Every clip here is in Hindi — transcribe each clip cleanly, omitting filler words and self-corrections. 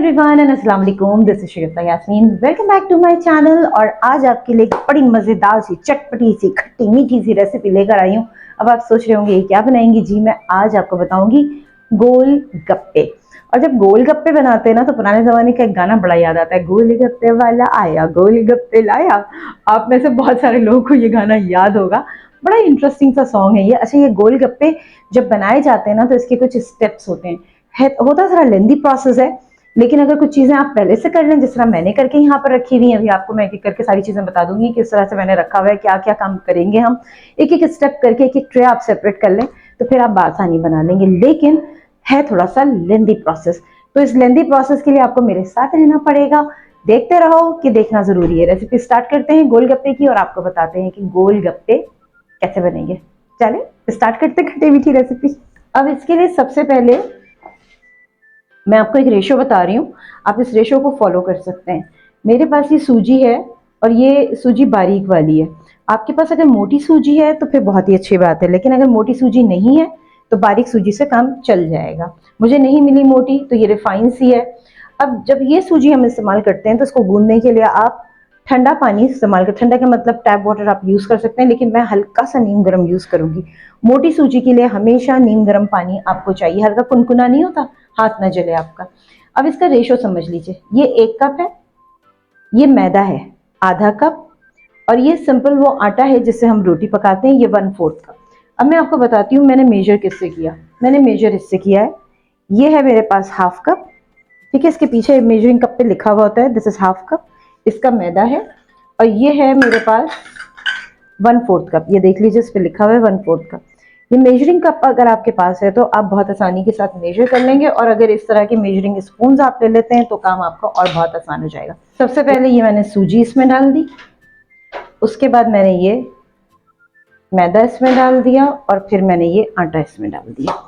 एवरीवन एंड अस्सलाम वालेकुम, this is Shagufta Yasmin. Welcome back to my channel. और आज आपके लिए एक बड़ी मज़ेदार सी चटपटी सी खट्टी मीठी सी रेसिपी लेकर आई हूँ। अब आप सोच रहे होंगे ये क्या बनाएंगी जी। मैं आज आपको बताऊंगी गोल गप्पे। और जब गोल गप्पे बनाते हैं ना तो पुराने ज़माने का एक गाना बड़ा याद आता है, गोल गप्पे वाला आया गोल गप्पे लाया। आप में से बहुत सारे लोगों को ये गाना याद होगा। बड़ा इंटरेस्टिंग सा सॉन्ग है ये। अच्छा, ये गोल गप्पे जब बनाए जाते हैं ना तो इसके कुछ स्टेप्स होते हैं। होता ज़रा लेंदी प्रोसेस है, लेकिन अगर कुछ चीज़ें आप पहले से कर लें, जिस तरह मैंने करके यहाँ पर रखी हुई हैं, अभी आपको मैं एक एक करके सारी चीज़ें बता दूंगी किस तरह से मैंने रखा हुआ है, क्या क्या काम करेंगे हम। एक एक स्टेप करके एक एक ट्रे आप सेपरेट कर लें तो फिर आप बासानी बना लेंगे। लेकिन है थोड़ा सा लेंदी प्रोसेस, तो इस लेंदी प्रोसेस के लिए आपको मेरे साथ रहना पड़ेगा। देखते रहो कि देखना जरूरी है। रेसिपी स्टार्ट करते हैं गोलगप्पे की और आपको बताते हैं कि गोलगप्पे कैसे बनेंगे। चले स्टार्ट करते खट्टी मीठी रेसिपी। अब इसके लिए सबसे पहले मैं आपको एक रेशो बता रही हूँ, आप इस रेशो को फॉलो कर सकते हैं। मेरे पास ये सूजी है और ये सूजी बारीक वाली है। आपके पास अगर मोटी सूजी है तो फिर बहुत ही अच्छी बात है, लेकिन अगर मोटी सूजी नहीं है तो बारीक सूजी से काम चल जाएगा। मुझे नहीं मिली मोटी तो ये रिफाइन सी है। अब जब ये सूजी हम इस्तेमाल करते हैं तो इसको गूंदने के लिए आप ठंडा पानी इस्तेमाल कर, ठंडा का मतलब टैप वाटर आप यूज़ कर सकते हैं, लेकिन मैं हल्का सा नीम गर्म यूज़ करूंगी। मोटी सूजी के लिए हमेशा नीम गर्म पानी आपको चाहिए, हल्का कुनकुना नहीं होता, हाथ ना जले आपका। अब इसका रेशो समझ लीजिए, ये 1 कप है, ये मैदा है आधा कप, और ये सिंपल वो आटा है जिससे हम रोटी पकाते हैं, ये 1/4 कप। अब मैं आपको बताती हूँ मैंने मेजर किससे किया। मैंने मेजर इससे किया है, ये है मेरे पास 1/2 कप। ठीक है, इसके पीछे मेजरिंग कप पे लिखा हुआ होता है दिस इज 1/2 कप। इसका मैदा है और ये है मेरे पास 1/4 कप। ये देख लीजिए इस पे लिखा हुआ है 1/4 कप। ये मेजरिंग कप अगर आपके पास है तो आप बहुत आसानी के साथ मेजर कर लेंगे, और अगर इस तरह के मेजरिंग स्पून आप ले लेते हैं तो काम आपका और बहुत आसान हो जाएगा। सबसे पहले ये मैंने सूजी इसमें डाल दी, उसके बाद मैंने ये मैदा इसमें डाल दिया, और फिर मैंने ये आटा इसमें डाल दिया।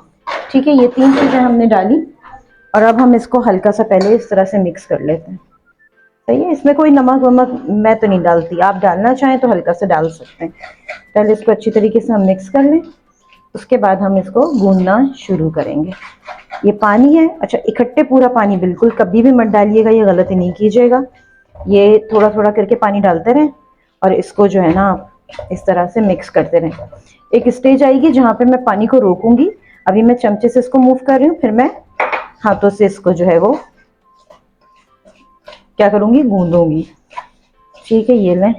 ठीक है, ये 3 चीज़ें हमने डाली और अब हम इसको हल्का सा पहले इस तरह से मिक्स कर लेते हैं। सही है, इसमें कोई नमक वमक मैं तो नहीं डालती, आप डालना चाहें तो हल्का सा डाल सकते हैं। पहले इसको अच्छी तरीके से हम मिक्स कर लें, उसके बाद हम इसको गूंदना शुरू करेंगे। ये पानी है, अच्छा इकट्ठे पूरा पानी बिल्कुल कभी भी मत डालिएगा, ये गलती नहीं कीजिएगा। ये थोड़ा थोड़ा करके पानी डालते रहें और इसको जो है ना आप इस तरह से मिक्स करते रहें। एक स्टेज आएगी जहाँ पे मैं पानी को रोकूंगी। अभी मैं चमचे से इसको मूव कर रही हूँ, फिर मैं हाथों से इसको जो है वो क्या करूंगी, गूंदूंगी। ठीक है, ये लें,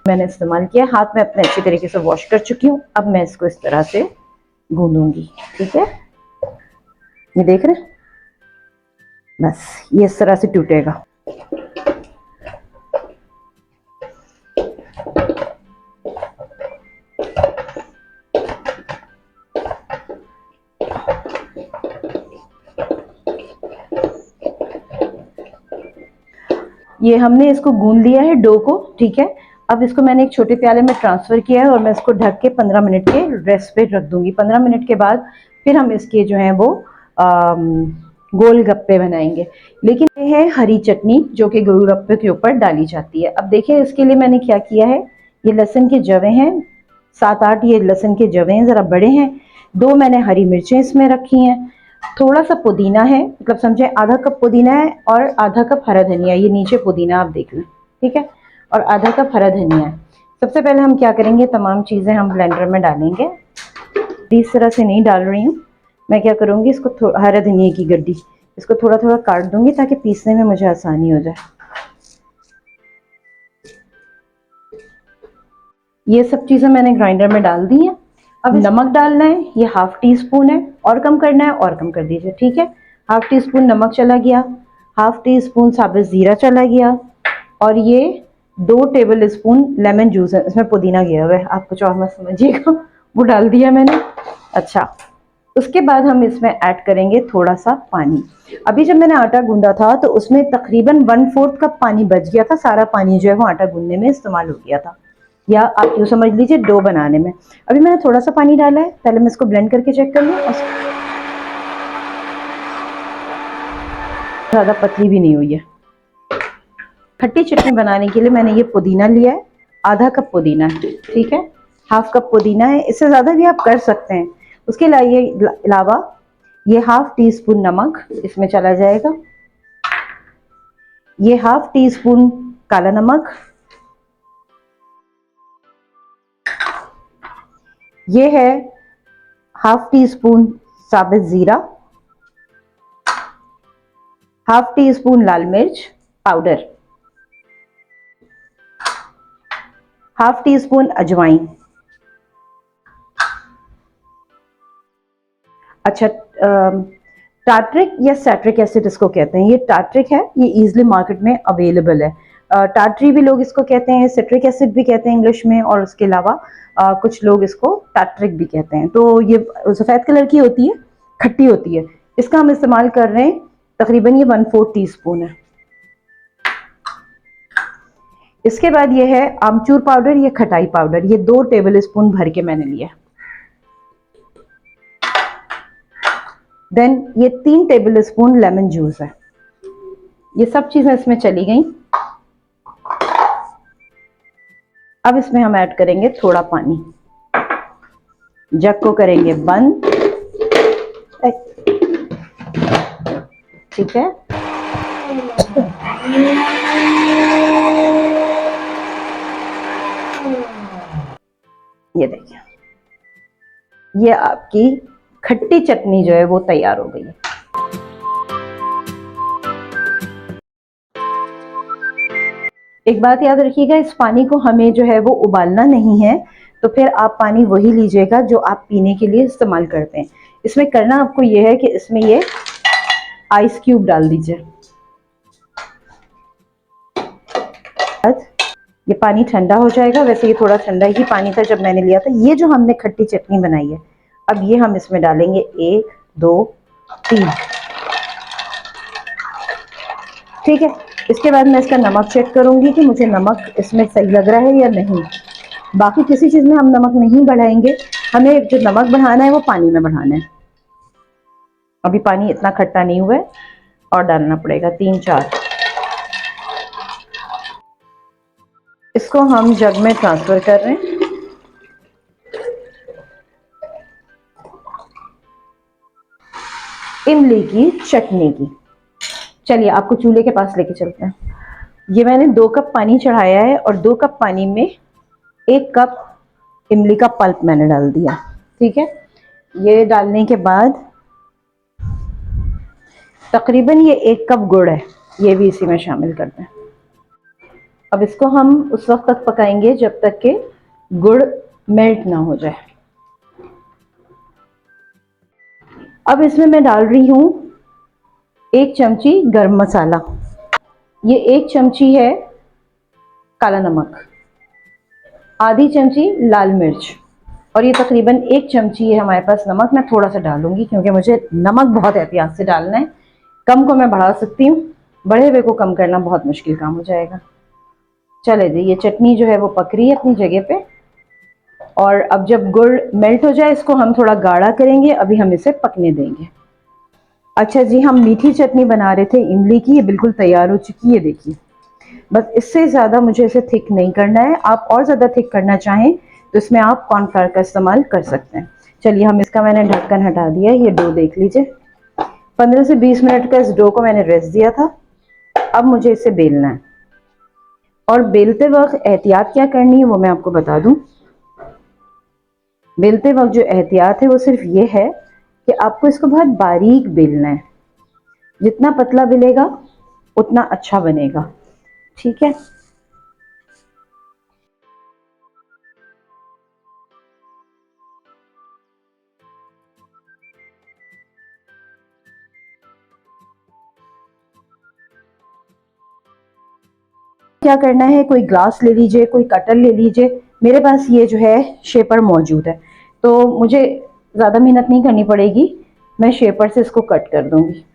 मैंने इस्तेमाल किया, हाथ में अपने अच्छी तरीके से वॉश कर चुकी हूँ। अब मैं इसको इस तरह से गूंदूंगी। ठीक है, ये देख रहे हैं, बस ये इस तरह से टूटेगा। ये हमने इसको गूंद लिया है डो को। ठीक है, अब इसको मैंने एक छोटे प्याले में ट्रांसफर किया है और मैं इसको ढक के 15 मिनट के रेस्ट पे रख दूंगी। 15 मिनट के बाद फिर हम इसके जो है वो गोल गप्पे बनाएंगे। लेकिन ये है हरी चटनी जो कि गोल गप्पे के ऊपर डाली जाती है। अब देखिए इसके लिए मैंने क्या किया है, ये लहसुन के जवे हैं, 7-8 ये लहसुन के जवे हैं, जरा बड़े हैं। 2 मैंने हरी मिर्चें इसमें रखी हैं, थोड़ा सा पुदीना है, मतलब समझे आधा कप पुदीना है, और आधा कप हरा धनिया, ये नीचे पुदीना आप देख लें। ठीक है, और आधा कप हरा धनिया है। सबसे पहले हम क्या करेंगे, तमाम चीज़ें हम ब्लेंडर में डालेंगे। इस तरह से नहीं डाल रही हूँ मैं, क्या करूँगी इसको हरा धनिया की गड्डी इसको थोड़ा थोड़ा काट दूंगी ताकि पीसने में मुझे आसानी हो जाए। ये सब चीज़ें मैंने ग्राइंडर में डाल दी हैं। अब नमक डालना है, ये 1/2 टीस्पून है, और कम करना है और कम कर दीजिए। ठीक है, 1/2 टीस्पून नमक चला गया, 1/2 टीस्पून साबुत जीरा चला गया, और ये 2 टेबल स्पून लेमन जूस है, इसमें पुदीना गया हुआ है, आप कुछ और मत समझिएगा, वो डाल दिया मैंने। अच्छा, उसके बाद हम इसमें ऐड करेंगे थोड़ा सा पानी। अभी जब मैंने आटा गूंदा था तो उसमें तकरीबन 1/4 कप पानी बच गया था, सारा पानी जो है वो आटा गूंदने में इस्तेमाल हो गया था, या आप यूँ समझ लीजिए डो बनाने में। अभी मैंने थोड़ा सा पानी डाला है, पहले मैं इसको ब्लेंड करके चेक कर लूँ। ज़्यादा पतली भी नहीं हुई है। खट्टी चटनी बनाने के लिए मैंने ये पुदीना लिया है, आधा कप पुदीना है। ठीक है, 1/2 कप पुदीना है, इससे ज़्यादा भी आप कर सकते हैं। उसके अलावा ये हाफ टी स्पून नमक इसमें चला जाएगा। ये हाफ टी स्पून काला नमक। ये है हाफ टी स्पून साबुत जीरा। हाफ टी स्पून लाल मिर्च पाउडर। हाफ टी स्पून अजवाइन। अच्छा, टार्ट्रिक या सैट्रिक एसिड इसको कहते हैं। ये टार्ट्रिक है, ये इजीली मार्केट में अवेलेबल है। टार्ट्री भी लोग इसको कहते हैं, सिट्रिक एसिड भी कहते हैं इंग्लिश में, और उसके अलावा कुछ लोग इसको टार्ट्रिक भी कहते हैं। तो ये सफ़ेद कलर की होती है, खट्टी होती है। इसका हम इस्तेमाल कर रहे हैं, तकरीबन ये 1/4 टीस्पून है। इसके बाद ये है आमचूर पाउडर या खटाई पाउडर, ये 2 टेबल स्पून भर के मैंने लिया। देन ये 3 टेबल स्पून लेमन जूस है। ये सब चीजें इसमें चली गई। अब इसमें हम ऐड करेंगे थोड़ा पानी। जग को करेंगे बंद। ठीक है, ये देखिए, ये आपकी खट्टी चटनी जो है वो तैयार हो गई है। एक बात याद रखिएगा, इस पानी को हमें जो है वो उबालना नहीं है, तो फिर आप पानी वही लीजिएगा जो आप पीने के लिए इस्तेमाल करते हैं। इसमें करना आपको ये है कि इसमें ये आइस क्यूब डाल दीजिए। ये पानी ठंडा हो जाएगा। वैसे ये थोड़ा ठंडा ही पानी था जब मैंने लिया था। ये जो हमने खट्टी चटनी बनाई है, अब ये हम इसमें डालेंगे 1 2 3। ठीक है, इसके बाद मैं इसका नमक चेक करूंगी कि मुझे नमक इसमें सही लग रहा है या नहीं। बाकी किसी चीज़ में हम नमक नहीं बढ़ाएंगे, हमें जो नमक बढ़ाना है वो पानी में बढ़ाना है। अभी पानी इतना खट्टा नहीं हुआ है, और डालना पड़ेगा 3-4। इसको हम जग में ट्रांसफर कर रहे हैं। इमली की चटनी की, चलिए आपको चूल्हे के पास लेके चलते हैं। ये मैंने 2 कप पानी चढ़ाया है, और 2 कप पानी में 1 कप इमली का पल्प मैंने डाल दिया। ठीक है, ये डालने के बाद तकरीबन ये 1 कप गुड़ है, ये भी इसी में शामिल करते हैं। अब इसको हम उस वक्त तक पकाएंगे जब तक कि गुड़ मेल्ट ना हो जाए। अब इसमें मैं डाल रही हूँ 1 चमची गरम मसाला। ये 1 चमची है काला नमक, आधी चमची लाल मिर्च, और ये तकरीबन 1 चमची है हमारे पास नमक। मैं थोड़ा सा डालूंगी क्योंकि मुझे नमक बहुत एहतियात से डालना है। कम को मैं बढ़ा सकती हूँ, बढ़े हुए को कम करना बहुत मुश्किल काम हो जाएगा। चले जी, ये चटनी जो है वो पक रही है अपनी जगह पे। और अब जब गुड़ मेल्ट हो जाए, इसको हम थोड़ा गाढ़ा करेंगे। अभी हम इसे पकने देंगे। अच्छा जी, हम मीठी चटनी बना रहे थे इमली की, ये बिल्कुल तैयार हो चुकी है। देखिए, बस इससे ज़्यादा मुझे इसे थिक नहीं करना है। आप और ज़्यादा थिक करना चाहें तो इसमें आप कॉर्नफ्लावर का इस्तेमाल कर सकते हैं। चलिए, हम इसका मैंने ढक्कन हटा दिया। ये डो देख लीजिए, 15 से 20 मिनट का इस डो को मैंने रेस्ट दिया था। अब मुझे इसे बेलना है, और बेलते वक्त एहतियात क्या करनी है वो मैं आपको बता दूं। बेलते वक्त जो एहतियात है वो सिर्फ ये है कि आपको इसको बहुत बारीक बेलना है। जितना पतला बेलेगा उतना अच्छा बनेगा। ठीक है, क्या करना है, कोई ग्लास ले लीजिए, कोई कटर ले लीजिए। मेरे पास ये जो है शेपर मौजूद है, तो मुझे ज़्यादा मेहनत नहीं करनी पड़ेगी। मैं शेपर से इसको कट कर दूंगी।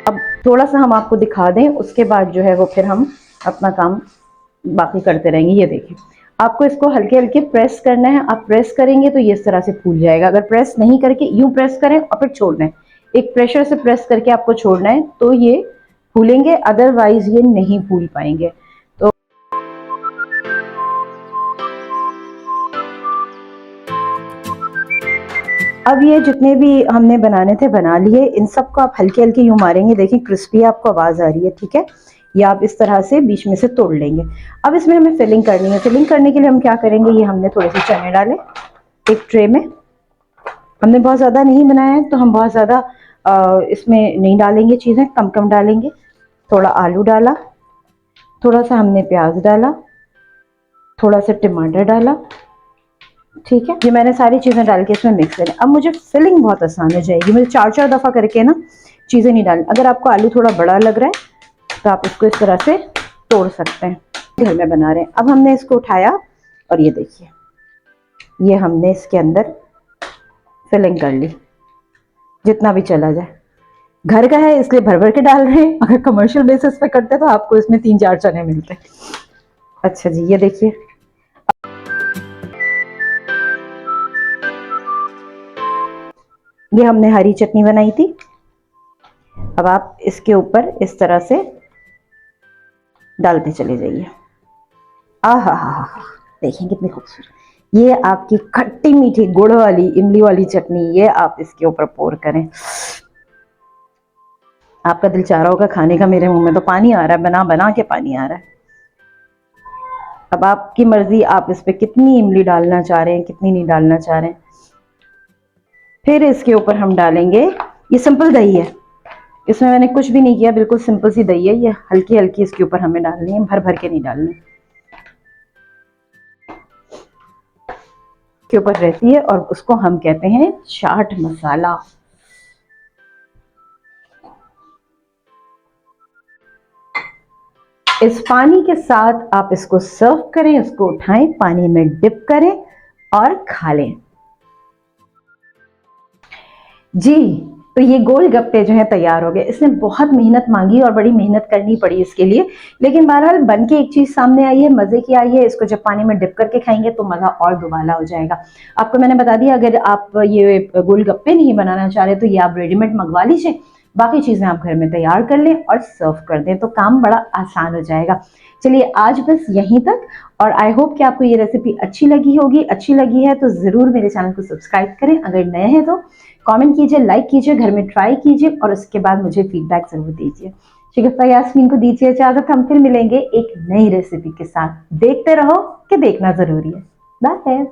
अब थोड़ा सा हम आपको दिखा दें, उसके बाद जो है वो फिर हम अपना काम बाकी करते रहेंगे। ये देखिए, आपको इसको हल्के हल्के प्रेस करना है। आप प्रेस करेंगे तो ये इस तरह से फूल जाएगा। अगर प्रेस नहीं करके यूं प्रेस करें और फिर छोड़ना है, एक प्रेशर से प्रेस करके आपको छोड़ना है, तो ये फूलेंगे, अदरवाइज ये नहीं फूल पाएंगे। तो अब ये जितने भी हमने बनाने थे बना लिए, इन सबको आप हल्के हल्के यूं मारेंगे, देखिए क्रिस्पी आपको आवाज आ रही है, ठीक है। ये आप इस तरह से बीच में से तोड़ लेंगे। अब इसमें हमें फिलिंग करनी है। फिलिंग करने के लिए हम क्या करेंगे, ये हमने थोड़े से चने डाले एक ट्रे में। हमने बहुत ज़्यादा नहीं बनाया है तो हम बहुत ज़्यादा इसमें नहीं डालेंगे, चीज़ें कम कम डालेंगे। थोड़ा आलू डाला, थोड़ा सा हमने प्याज डाला, थोड़ा सा टमाटर डाला, ठीक है। ये मैंने सारी चीज़ें डाल के इसमें मिक्स करें। अब मुझे फिलिंग बहुत आसान हो जाएगी, मुझे चार चार दफ़ा करके ना चीज़ें नहीं डालनी। अगर आपको आलू थोड़ा बड़ा लग रहा है तो आप इसको इस तरह से तोड़ सकते हैं। घर में बना रहे हैं। अब हमने इसको उठाया और ये देखिए, ये हमने इसके अंदर फिलिंग कर ली जितना भी चला जाए। घर का है इसलिए भर भर के डाल रहे हैं, अगर कमर्शियल बेसिस पे करते तो आपको इसमें 3-4 चने मिलते। अच्छा जी, ये देखिए ये हमने हरी चटनी बनाई थी। अब आप इसके ऊपर इस तरह से डालते चले जाइए। आहा हा हा, देखिए कितनी खूबसूरत ये आपकी खट्टी मीठी गुड़ वाली इमली वाली चटनी, ये आप इसके ऊपर पोर करें। आपका दिल चाह रहा होगा खाने का, मेरे मुंह में तो पानी आ रहा है, बना बना के पानी आ रहा है। अब आपकी मर्जी, आप इस पे कितनी इमली डालना चाह रहे हैं, कितनी नहीं डालना चाह रहे हैं। फिर इसके ऊपर हम डालेंगे, ये सिंपल दही है, इसमें मैंने कुछ भी नहीं किया, बिल्कुल सिंपल सी दही है। ये हल्की हल्की इसके ऊपर हमें डालनी है, भर भर के नहीं डालनी, के ऊपर रहती है और उसको हम कहते हैं चाट मसाला। इस पानी के साथ आप इसको सर्व करें, इसको उठाएं, पानी में डिप करें और खा लें। जी, तो ये गोलगप्पे जो है तैयार हो गए। इसने बहुत मेहनत मांगी और बड़ी मेहनत करनी पड़ी इसके लिए, लेकिन बहरहाल बन के एक चीज सामने आई है, मजे की आई है। इसको जब पानी में डिप करके खाएंगे तो मजा और दुबाला हो जाएगा। आपको मैंने बता दिया, अगर आप ये गोलगप्पे नहीं बनाना चाह रहे तो ये आप रेडीमेड मंगवा लीजिए, बाकी चीजें आप घर में तैयार कर लें और सर्व कर दें, तो काम बड़ा आसान हो जाएगा। चलिए आज बस यहीं तक, और आई होप कि आपको ये रेसिपी अच्छी लगी होगी। अच्छी लगी है तो जरूर मेरे चैनल को सब्सक्राइब करें, अगर नए हैं तो कमेंट कीजिए, लाइक कीजिए, घर में ट्राई कीजिए और उसके बाद मुझे फीडबैक जरूर दीजिए। शिगुफ्ता यास्मीन को दीजिए इजाजत, हम फिर मिलेंगे एक नई रेसिपी के साथ। देखते रहो कि देखना जरूरी है। बाय।